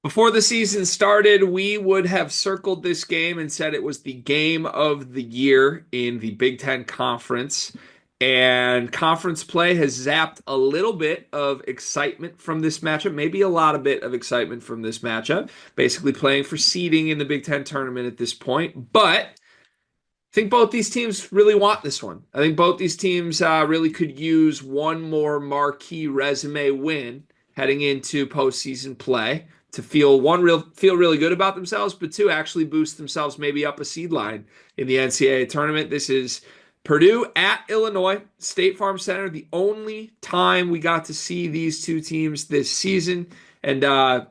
Before the season started, we would have circled this game and said it was the game of the year in the Big Ten Conference. And conference play has zapped a little bit of excitement from this matchup, maybe a lot of bit of excitement from this matchup, basically playing for seeding in the Big Ten tournament at this point. But I think both these teams really want this one. I think both these teams really could use one more marquee resume win heading into postseason play to feel really good about themselves, but two actually boost themselves maybe up a seed line in the NCAA tournament. This is Purdue at Illinois, State Farm Center, the only time we got to see these two teams this season. And Card,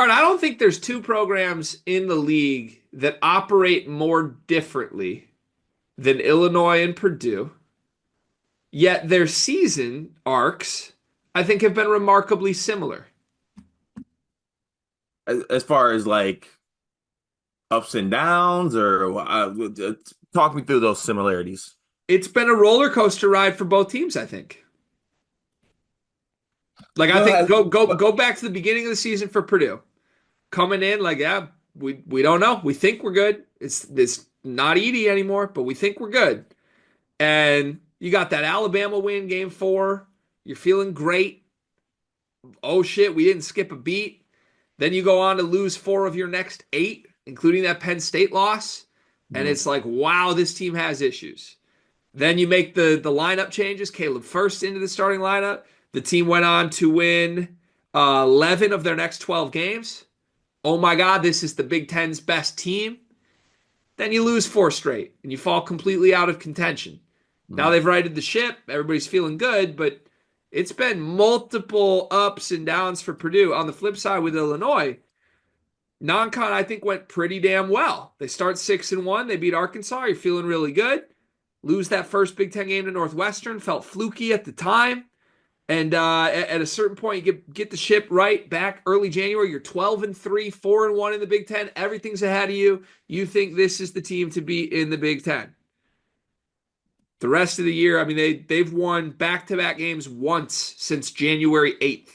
I don't think there's two programs in the league that operate more differently than Illinois and Purdue, yet their season arcs, I think, have been remarkably similar. As far as like ups and downs, or talk me through those similarities. It's been a roller coaster ride for both teams, I think. Like I Well, think go back to the beginning of the season for Purdue. Coming in like, yeah, we don't know. We think we're good. It's not Edie anymore, but we think we're good. And you got that Alabama win game 4. You're feeling great. Oh shit, we didn't skip a beat. Then you go on to lose 4 of your next 8, including that Penn State loss. And Mhm. it's like, wow, this team has issues. Then you make the lineup changes. Caleb first into the starting lineup. The team went on to win 11 of their next 12 games. Oh my God, this is the Big Ten's best team. Then you lose 4 straight and you fall completely out of contention. Now Mhm. they've righted the ship. Everybody's feeling good, but it's been multiple ups and downs for Purdue. On the flip side with Illinois, non-con I think went pretty damn well. They start 6-1. They beat Arkansas. You're feeling really good. Lose that first Big Ten game to Northwestern. Felt fluky at the time. And at a certain point, you get the ship right back early January. You're 12-3, 4-1 in the Big Ten. Everything's ahead of you. You think this is the team to beat in the Big Ten. The rest of the year, I mean, they've won back-to-back games once since January 8th.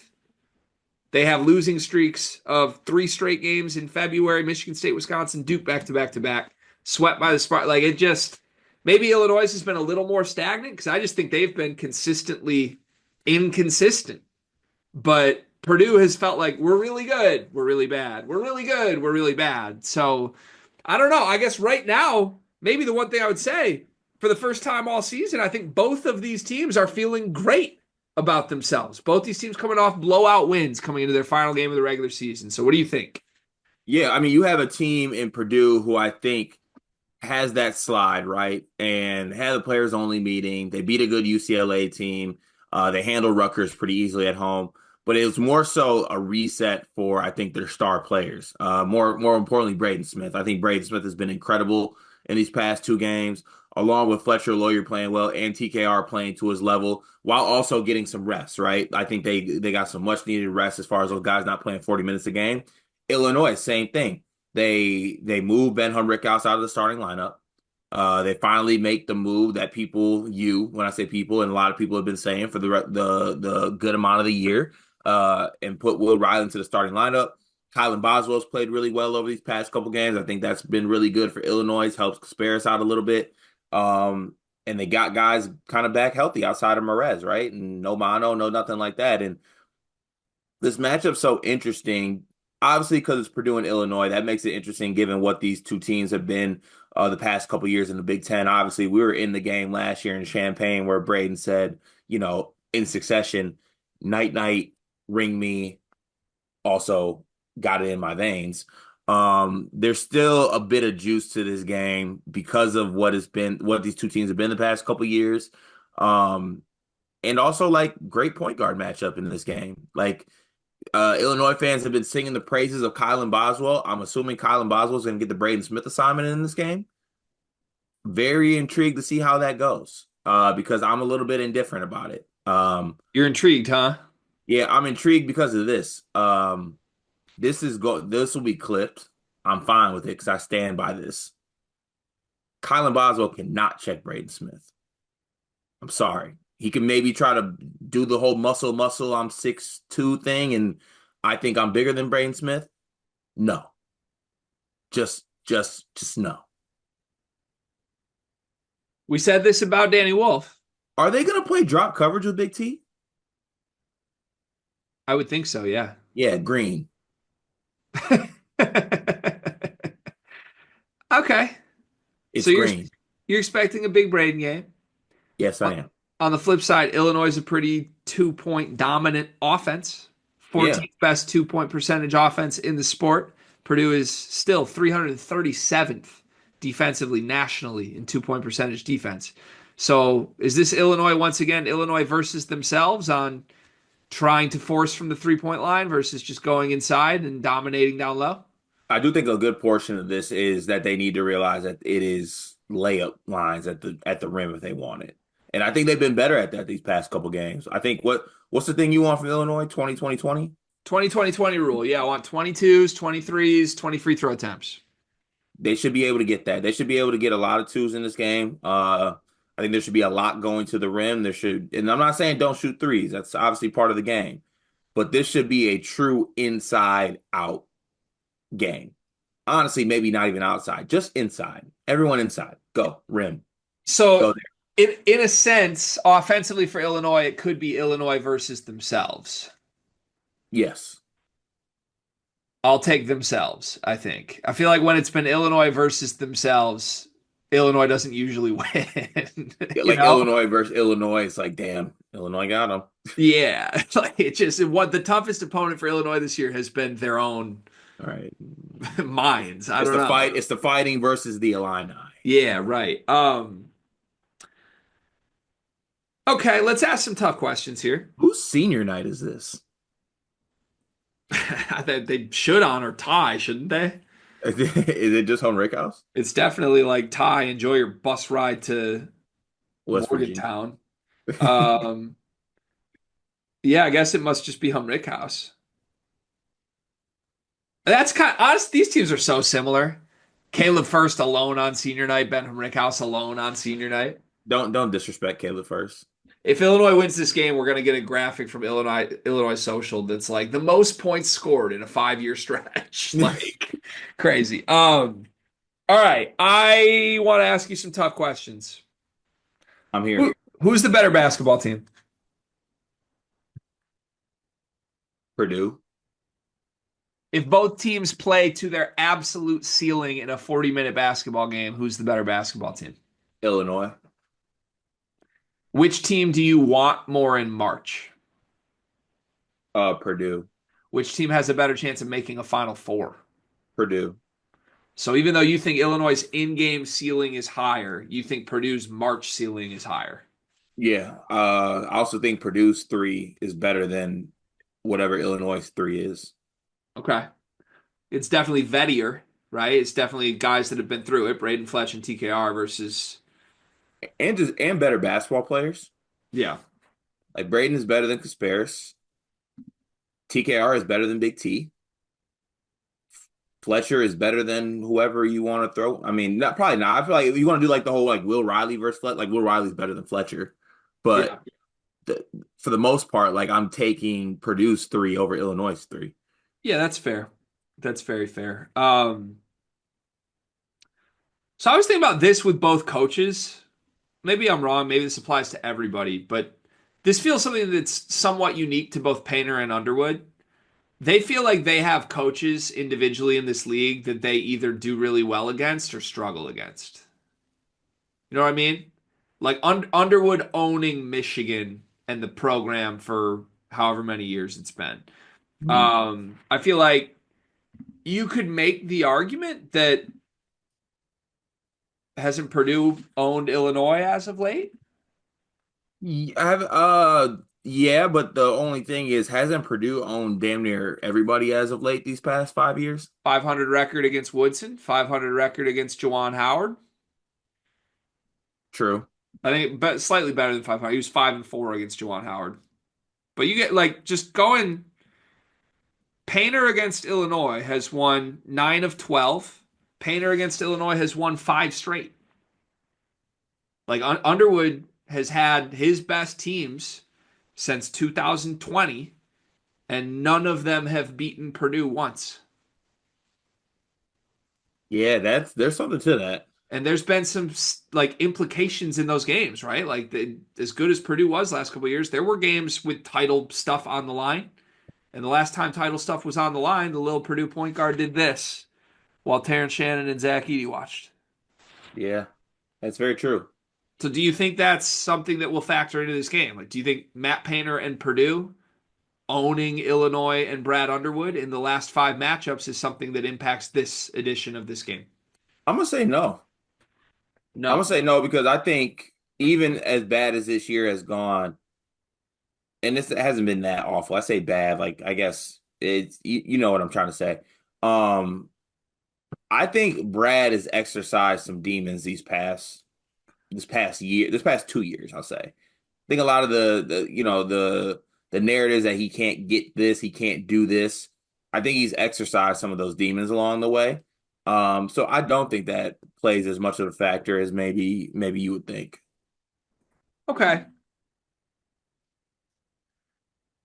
They have losing streaks of 3 straight games in February. Michigan State, Wisconsin, Duke back-to-back-to-back. Swept by the spot. Like it just maybe Illinois has been a little more stagnant because I just think they've been consistently inconsistent. But Purdue has felt like we're really good, we're really bad, we're really good, we're really bad. So I don't know. I guess right now, maybe the one thing I would say for the first time all season, I think both of these teams are feeling great about themselves. Both these teams coming off blowout wins coming into their final game of the regular season. So what do you think? Yeah, I mean, you have a team in Purdue who I think has that slide, right? And had a players only meeting. They beat a good UCLA team. They handled Rutgers pretty easily at home. But it was more so a reset for, I think, their star players. More importantly, Braden Smith. I think Braden Smith has been incredible in these past 2 games, along with Fletcher Lawyer playing well and TKR playing to his level, while also getting some rest, right? I think they got some much needed rest as far as those guys not playing 40 minutes a game. Illinois, same thing. They move Ben Rickhouse out of the starting lineup. They finally make the move that when I say people, and a lot of people have been saying for the good amount of the year, and put Will Riley into the starting lineup. Kylan Boswell's played really well over these past couple games. I think that's been really good for Illinois. Helps Kasparis out a little bit. And they got guys kind of back healthy outside of Merez, right? And no mono, no nothing like that. And this matchup's so interesting, obviously because it's Purdue and Illinois. That makes it interesting given what these two teams have been the past couple years in the Big Ten. Obviously, we were in the game last year in Champaign where Braden said, in succession, night night, ring me, also got it in my veins. There's still a bit of juice to this game because of what these two teams have been the past couple years. Um, and also like great point guard matchup in this game. Like Illinois fans have been singing the praises of Kylan Boswell. I'm assuming Kylan Boswell is going to get the Braden Smith assignment in this game. Very intrigued to see how that goes because I'm a little bit indifferent about it. You're intrigued, huh? Yeah, I'm intrigued because of this. This will be clipped. I'm fine with it because I stand by this. Kylan Boswell cannot check Braden Smith. I'm sorry. He can maybe try to do the whole muscle, I'm 6'2" thing and I think I'm bigger than Braden Smith. No, just no. We said this about Danny Wolf. Are they going to play drop coverage with Big T? I would think so, yeah. Yeah, green. Okay. So It's green. you're expecting a big Braden game. Yes, I On am. on the flip side, Illinois is a pretty 2-point dominant offense. Yeah. 14th best 2-point percentage offense in the sport. Purdue is still 337th defensively nationally in 2-point percentage defense. So is this Illinois once again, Illinois versus themselves on trying to force from the 3-point line versus just going inside and dominating down low? I do think a good portion of this is that they need to realize that it is layup lines at the rim if they want it. And I think they've been better at that these past couple games. I think what's the thing you want from Illinois? 20-20-20? 20-20-20 rule. Yeah, I want 22s, 23s, 20 free throw attempts. They should be able to get that. They should be able to get a lot of twos in this game. I think there should be a lot going to the rim. There should, and I'm not saying don't shoot threes. That's obviously part of the game. But this should be a true inside out game. Honestly, maybe not even outside, just inside. Everyone inside. Go, rim. Go So, there. in a sense, offensively for Illinois, it could be Illinois versus themselves. Yes. I'll take themselves, I think. I feel like when it's been Illinois versus themselves, Illinois doesn't usually win. Yeah, You like know? Illinois versus Illinois, it's like, damn, Illinois got them. Yeah. Like it just what the toughest opponent for Illinois this year has been their own All right. minds. I don't know. It's the fighting versus the Illini. Yeah, right. Okay, let's ask some tough questions here. Whose senior night is this? I think they should honor Ty, shouldn't they? Is it just home Rickhouse? It's definitely like Ty, enjoy your bus ride to West Virginia. Morgantown. Um, yeah, I guess it must just be Humrick House. That's kind of honest. These teams are so similar. Caleb First alone on senior night, Ben Humrick House alone on senior night. Don't disrespect Caleb first. If Illinois wins this game, we're gonna get a graphic from Illinois Social that's like the most points scored in a 5-year stretch. Like crazy. All right. I want to ask you some tough questions. I'm here. Who's the better basketball team? Purdue, If both teams play to their absolute ceiling in a 40-minute basketball game, who's the better basketball team? Illinois, Which team do you want more in March? Purdue, Which team has a better chance of making a Final Four? Purdue. So even though you think Illinois' in-game ceiling is higher, you think Purdue's March ceiling is higher. Yeah. I also think Purdue's three is better than whatever Illinois' three is. Okay. It's definitely vettier, right? It's definitely guys that have been through it, Braden Fletch and TKR versus And better basketball players. yeah. Like Braden is better than Kasparis. TKR is better than Big T. Fletcher is better than whoever you want to throw. I mean, not probably not. I feel like if you want to do like the whole like Will Riley versus Fletcher, like Will Riley's better than Fletcher. Yeah. But for the most part, like I'm taking Purdue's three over Illinois' three. Yeah, that's fair. That's very fair. So I was thinking about this with both coaches. Maybe I'm wrong. Maybe this applies to everybody, but this feels something that's somewhat unique to both Painter and Underwood. They feel like they have coaches individually in this league that they either do really well against or struggle against. You know what I mean? Like Underwood owning Michigan and the program for however many years it's been. Mhm. I feel like you could make the argument that hasn't Purdue owned Illinois as of late? Yeah, but the only thing is, hasn't Purdue owned damn near everybody as of late these past 5 years? 500 record against Woodson, 500 record against Juwan Howard. True. I think, but slightly better than 500. He was 5-4 against Juwan Howard. But you get like just going. Painter against Illinois has won 9 of 12. Painter against Illinois has won 5 straight. Like Underwood has had his best teams since 2020, and none of them have beaten Purdue once. Yeah, there's something to that. And there's been some like implications in those games, right? Like as good as Purdue was last couple of years, there were games with title stuff on the line. And the last time title stuff was on the line, the little Purdue point guard did this while Terrence Shannon and Zach Edey watched. Yeah, that's very true. So do you think that's something that will factor into this game? Like, do you think Matt Painter and Purdue owning Illinois and Brad Underwood in the last five matchups is something that impacts this edition of this game? I'm gonna say no. I'm gonna No. say no because I think even as bad as this year has gone, and this hasn't been that awful. I say bad, like I guess it's you know what I'm trying to say. Um, I think Brad has exercised some demons this past year, this past 2 years, I'll say. I think a lot of the narratives that he can't get this, he can't do this. I think he's exercised some of those demons along the way. So I don't think that plays as much of a factor as maybe you would think. Okay.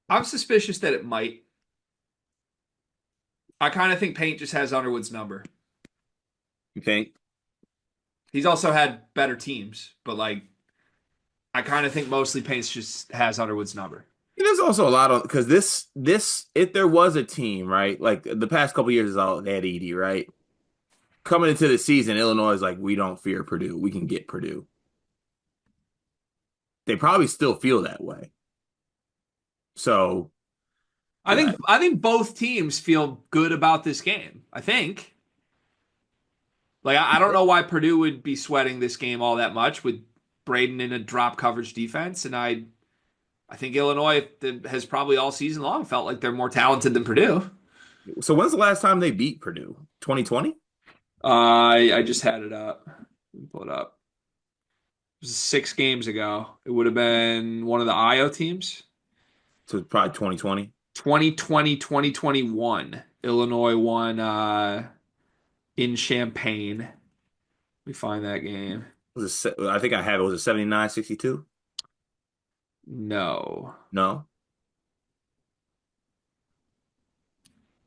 I'm suspicious that it might. I kind of think Paint just has Underwood's number. You think? He's also had better teams, but like I kind of think mostly Paint just has Underwood's number. There's also a lot on because this if there was a team, right? Like the past couple years is all they had Edie, right? Coming into the season, Illinois is like, we don't fear Purdue. We can get Purdue. They probably still feel that way. So I yeah, think I think both teams feel good about this game. I think. Like I don't know why Purdue would be sweating this game all that much with Braden in a drop coverage defense, and I think Illinois has probably all season long felt like they're more talented than Purdue. so when's the last time they beat Purdue? 2020? I just had it up. Let me pull it up. It was 6 games ago. It would have been one of the IO teams. So it's probably 2020. 2020, 2021. Illinois won in Champaign. Let me find that game. I think I have it. Was it 79-62? No. No.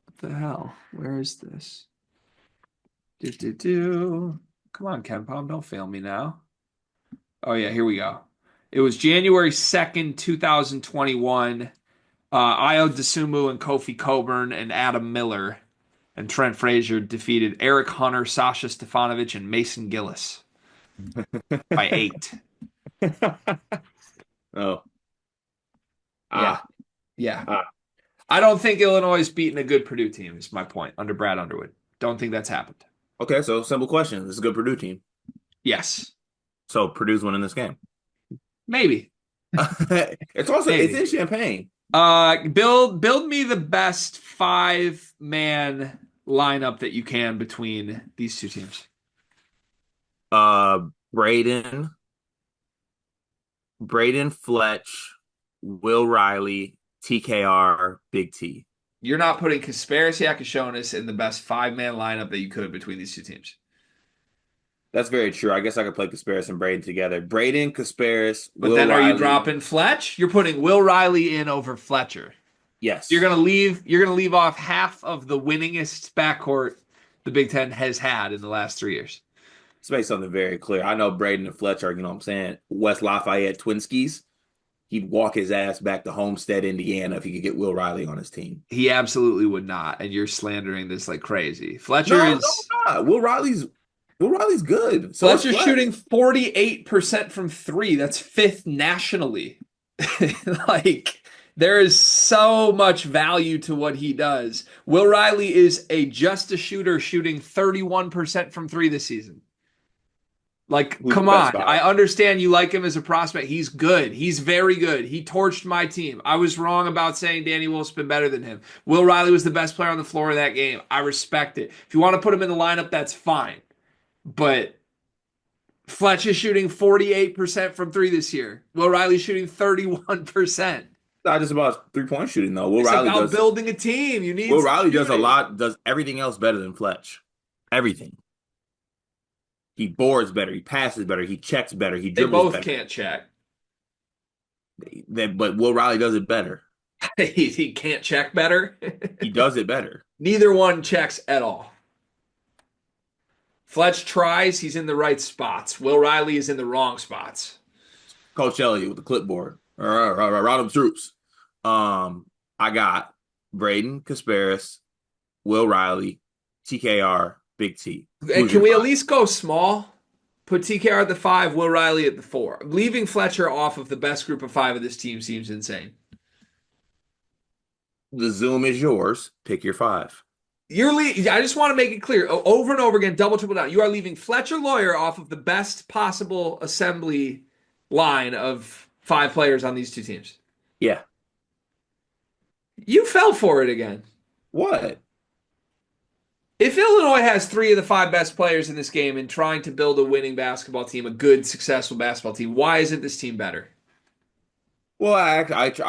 What the hell? Where is this? Do. Come on, KenPom, don't fail me now. Oh yeah, here we go. It was January 2nd, 2021. Io DeSumo and Kofi Coburn and Adam Miller and Trent Frazier defeated Eric Hunter, Sasha Stefanovic, and Mason Gillis by 8. Oh. Yeah. Ah. Yeah. Ah. I don't think Illinois is beating a good Purdue team, is my point, under Brad Underwood. Don't think that's happened. Okay, so simple question. This is a good Purdue team. Yes. So Purdue's winning this game. Maybe. It's in Champaign. Build me the best 5-man lineup that you can between these two teams. Braden, Fletch, Will Riley, TKR, Big T. You're not putting Kasparis Yakashonis in the best 5-man lineup that you could between these two teams. That's very true. I guess I could play Kasparis and Braden together. Braden, Kasparis, But Will then are Riley. you dropping Fletch? You're putting Will Riley in over Fletcher. Yes. You're gonna leave off half of the winningest backcourt the Big Ten has had in the last 3 years. Let's make something very clear. I know Braden and Fletch are, what I'm saying, West Lafayette Twinskies. He'd walk his ass back to Homestead, Indiana if he could get Will Riley on his team. He absolutely would not, and you're slandering this like crazy. Fletcher No, is not. Will Riley's good. So Fletcher's shooting 48% from 3. That's 5th nationally. Like there is so much value to what he does. Will Riley is just a shooter shooting 31% from 3 this season. Like, Who's come the best on. five? I understand you like him as a prospect. He's good. He's very good. He torched my team. I was wrong about saying Danny Wolf's been better than him. Will Riley was the best player on the floor in that game. I respect it. If you want to put him in the lineup, that's fine. But Fletch is shooting 48% from 3 this year. Will Riley's shooting 31%. Not just about 3-point shooting though. It's about building a team. You need Will Riley does a shooting. lot, does everything else better than Fletch. Everything. He boards better. He passes better. He checks better. He They dribbles both better. can't check. But Will Riley does it better. He can't check better. He does it better. Neither one checks at all. Fletch tries, he's in the right spots. Will Riley is in the wrong spots. Coach Elliott with the clipboard. Round them troops. I got Braden Kasparis, Will Riley, TKR, Big T. And Who's can your we at five? least go small? Put TKR at the 5, Will Riley at the 4. Leaving Fletcher off of the best group of 5 of this team seems insane. The Zoom is yours. Pick your five. I just want to make it clear over and over again, double, triple down. You are leaving Fletcher Lawyer off of the best possible assembly line of 5 players on these two teams. Yeah. You fell for it again. What? If Illinois has 3 of the 5 best players in this game and trying to build a winning basketball team, a good, successful basketball team, why isn't this team better? Well, I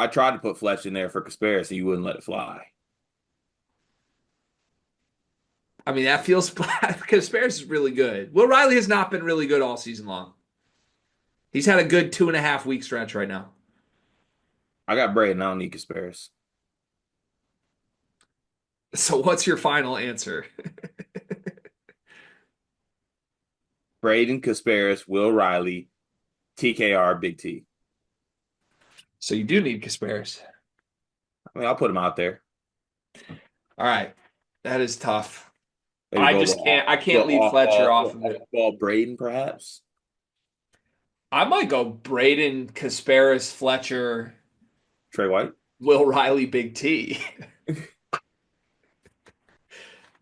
tried to put Fletch in there for Kasparis, and you wouldn't let it fly. I mean, that feels because Spares is really good. Will Riley has not been really good all season long. He's had a good 2.5 week stretch right now. I got Braden. I don't need Kasparis. So, what's your final answer? Braden Kasparis, Will Riley, TKR, Big T. So, you do need Kasparis. I mean, I'll put him out there. All right. That is tough. Maybe I go just can't. I can't go leave Fletcher off of it. ball Braden, perhaps. I might go Braden, Kasparis, Fletcher, Trey White. Will Riley, Big T.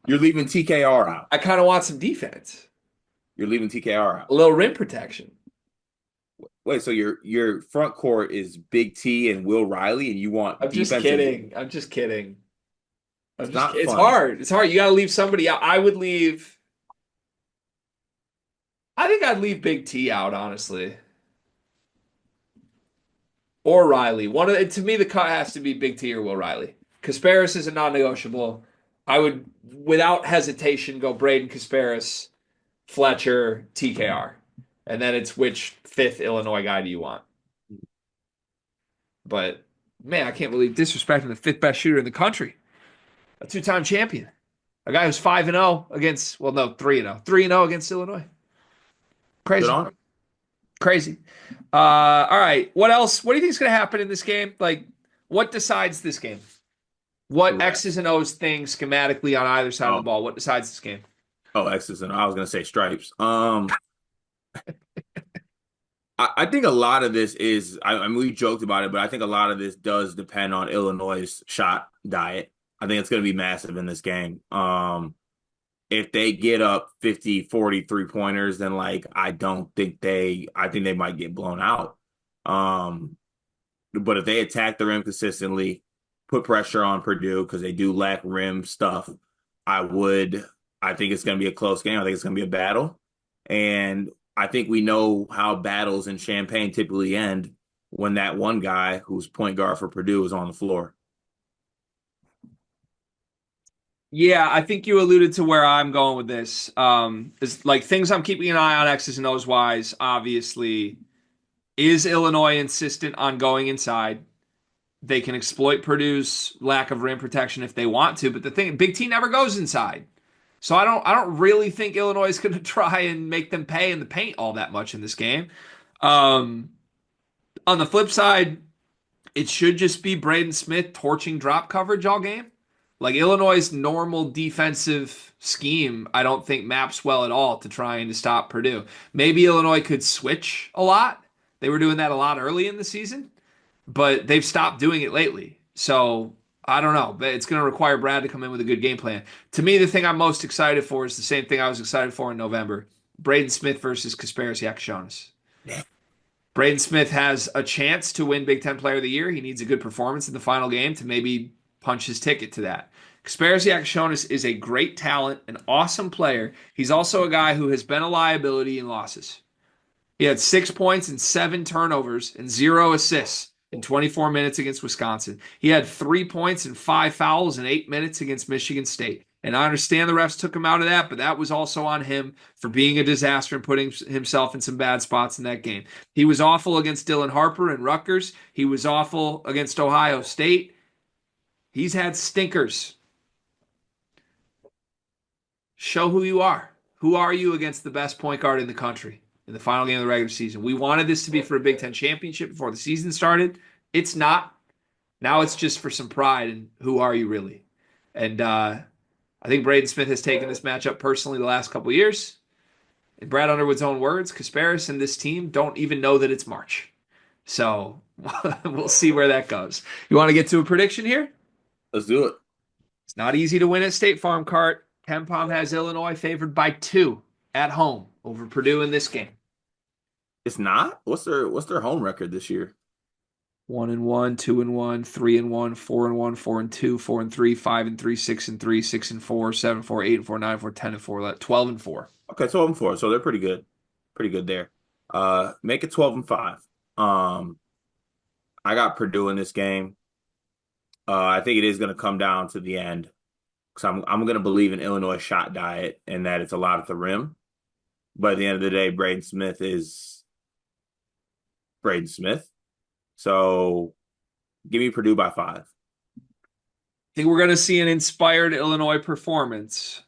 You're leaving TKR out. I kind of want some defense, You're leaving TKR a out. little rim protection. Wait, so your front court is Big T and Will Riley, and you want I'm just defensive? kidding. I'm just kidding. It's not It's fun. hard. It's hard. You got to leave somebody out. I would leave. I think I'd leave Big T out, honestly, or Riley. To me, the cut has to be Big T or Will Riley. Kasparis is a non-negotiable. I would, without hesitation, go Braden Kasparis, Fletcher, TKR, and then it's which 5th Illinois guy do you want? But man, I can't believe disrespecting the 5th best shooter in the country, a 2-time champion, a guy who's 5-0 against. Well, no, 3-0, 3-0 against Illinois. Good Crazy. on him. Crazy. All right. What else? What do you think is going to happen in this game? Like, what decides this game? What Correct. X's and O's thing schematically on either side of the Oh, ball? What decides this game? oh, X's and I was gonna say stripes. I think a lot of this is. I mean, we joked about it, but I think a lot of this does depend on Illinois' shot diet. I think it's going to be massive in this game. If they get up 50, 40 3-pointers, then like I think they might get blown out. But if they attack the rim consistently, put pressure on Purdue because they do lack rim stuff, I think it's going to be a close game. I think it's going to be a battle. And I think we know how battles in Champaign typically end when that one guy who's point guard for Purdue is on the floor. Yeah, I think you alluded to where I'm going with this. Is like things I'm keeping an eye on X's and O's wise. Obviously, is Illinois insistent on going inside? They can exploit Purdue's lack of rim protection if they want to, but the thing, Big T never goes inside. So I don't really think Illinois is going to try and make them pay in the paint all that much in this game. Um, on the flip side, it should just be Braden Smith torching drop coverage all game. Like Illinois' normal defensive scheme, I don't think maps well at all to trying to stop Purdue. Maybe Illinois could switch a lot. They were doing that a lot early in the season, but they've stopped doing it lately. So I don't know. But it's going to require Brad to come in with a good game plan. To me, the thing I'm most excited for is the same thing I was excited for in November: Braden Smith versus Kasparis Yakushonis. Braden Smith has a chance to win Big Ten Player of the Year. He needs a good performance in the final game to maybe punch his ticket to that. Kasparis Yakushonis is a great talent, an awesome player. He's also a guy who has been a liability in losses. He had 6 points and 7 turnovers and 0 assists in 24 minutes against Wisconsin. He had 3 points and 5 fouls in 8 minutes against Michigan State. And I understand the refs took him out of that, but that was also on him for being a disaster and putting himself in some bad spots in that game. He was awful against Dylan Harper and Rutgers. He was awful against Ohio State. He's had stinkers. Show who you are. Who are you against the best point guard in the country in the final game of the regular season? We wanted this to be for a Big Ten championship before the season started. It's not. Now it's just for some pride and who are you really? And I think Braden Smith has taken this matchup personally the last couple of years. In Brad Underwood's own words, Kasparis and this team don't even know that it's March. So we'll see where that goes. You want to get to a prediction here? Let's do it. It's not easy to win at State Farm, Cart. Ken Pom has Illinois favored by 2 at home over Purdue in this game. It's not. What's their home record this year? 1-1, 2-1, 3-1, 4-1, 4-2, 4-3, 5-3, 6-3, 6-4, 7-4, 8-4, 9-4, 10-4, 12-4. Okay, 12-4. So they're pretty good. Pretty good there. Make it 12-5. I got Purdue in this game. I think it is going to come down to the end because I'm going to believe in Illinois shot diet and that it's a lot at the rim. But at the end of the day, Braden Smith is Braden Smith. So give me Purdue by 5. I think we're going to see an inspired Illinois performance,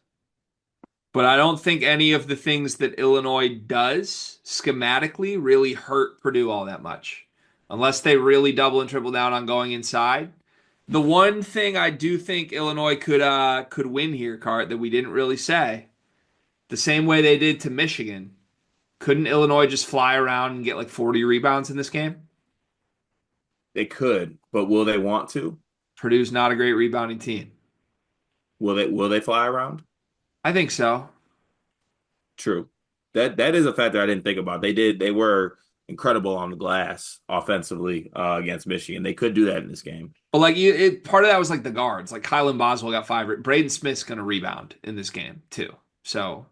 but I don't think any of the things that Illinois does schematically really hurt Purdue all that much, unless they really double and triple down on going inside. The one thing I do think Illinois could win here, Cart, that we didn't really say, the same way they did to Michigan. Couldn't Illinois just fly around and get like 40 rebounds in this game? They could, but will they want to? Purdue's not a great rebounding team. Will they fly around? I think so. True. That is a factor I didn't think about. They were incredible on the glass offensively against Michigan. They could do that in this game. But part of that was like the guards. Like Kylan Boswell got 5. Braden Smith's gonna rebound in this game too. So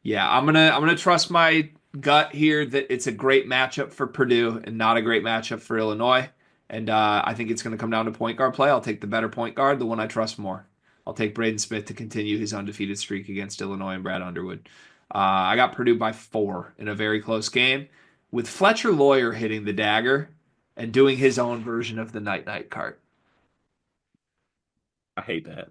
yeah, I'm gonna trust my gut here that it's a great matchup for Purdue and not a great matchup for Illinois. And I think it's gonna come down to point guard play. I'll take the better point guard, the one I trust more. I'll take Braden Smith to continue his undefeated streak against Illinois and Brad Underwood. I got Purdue by 4 in a very close game, with Fletcher Lawyer hitting the dagger and doing his own version of the night night cart. I hate that.